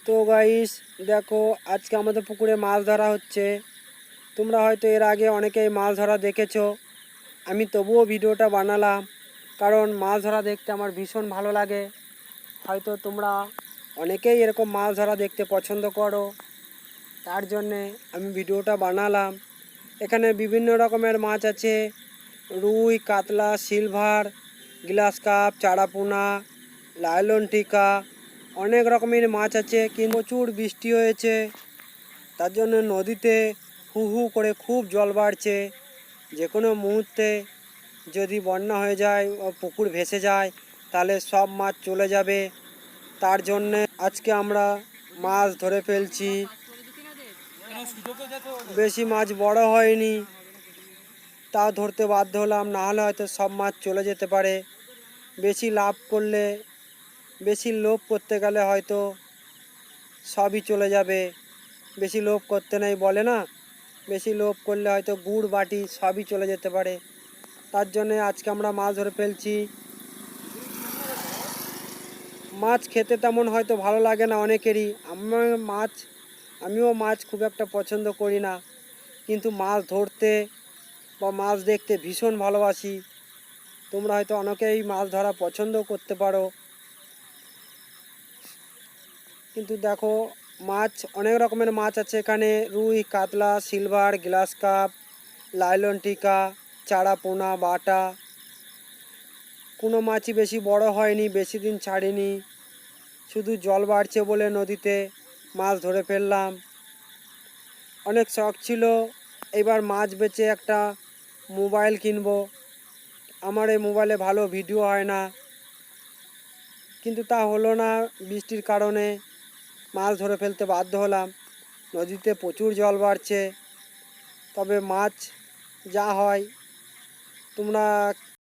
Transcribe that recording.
তো গাইস দেখো, আজকে আমাদের পুকুরে মাছ ধরা হচ্ছে। তোমরা হয়তো এর আগে অনেকেই মাছ ধরা দেখেছো। আমি তবুও ভিডিওটা বানালাম, কারণ মাছ ধরা দেখতে আমার ভীষণ ভালো লাগে। হয়তো তোমরা অনেকেই এরকম মাছ ধরা দেখতে পছন্দ করো, তার জন্যে আমি ভিডিওটা বানালাম। এখানে বিভিন্ন রকমের মাছ আছে: রুই, কাতলা, সিলভার, গ্লাস কাপ, চারাপোনা, লাইলন টিকা, অনেক রকমের মাছ আছে। কিন্তু প্রচুর বৃষ্টি হয়েছে, তার জন্য নদীতে হু হু করে খুব জল বাড়ছে। যে কোনো মুহূর্তে যদি বন্যা হয়ে যায় ও পুকুর ভেসে যায়, তাহলে সব মাছ চলে যাবে। তার জন্যে আজকে আমরা মাছ ধরে ফেলছি। বেশি মাছ বড় হয়নি, তাও ধরতে বাধ্য হলাম, নাহলে হয়তো সব মাছ চলে যেতে পারে। বেশি লাভ করলে, বেশি লোভ করতে গেলে হয়তো সবই চলে যাবে। বেশি লোভ করতে নেই বলে না, বেশি লোভ করলে হয়তো গুড় বাটি সবই চলে যেতে পারে। তার জন্যে আজকে আমরা মাছ ধরে ফেলছি। মাছ খেতে তেমন হয়তো ভালো লাগে না অনেকেরই। আমিও মাছ খুব একটা পছন্দ করি না, কিন্তু মাছ ধরতে বা মাছ দেখতে ভীষণ ভালোবাসি। তোমরা হয়তো অনেকেই মাছ ধরা পছন্দ করতে পারো, কিন্তু দেখো, মাছ অনেক রকমের মাছ আছে এখানে: রুই, কাতলা, সিলভার, গ্লাস কাপ, লাইলন টিকা, চারাপোনা, বাটা। কোনো মাছই বেশি বড় হয়নি, বেশি দিন ছাড়িনি। শুধু জল বাড়ছে বলে নদীতে মাছ ধরে ফেললাম। অনেক শখ ছিল এবার মাছ বেচে একটা মোবাইল কিনবো। আমার এই মোবাইলে ভালো ভিডিও হয় না, কিন্তু তা হলো না। বৃষ্টির কারণে মাছ ধরে ফেলতে বাধ্য হলাম। নদীতে প্রচুর জল বাড়ছে, তবে মাছ যা হয় তোমরা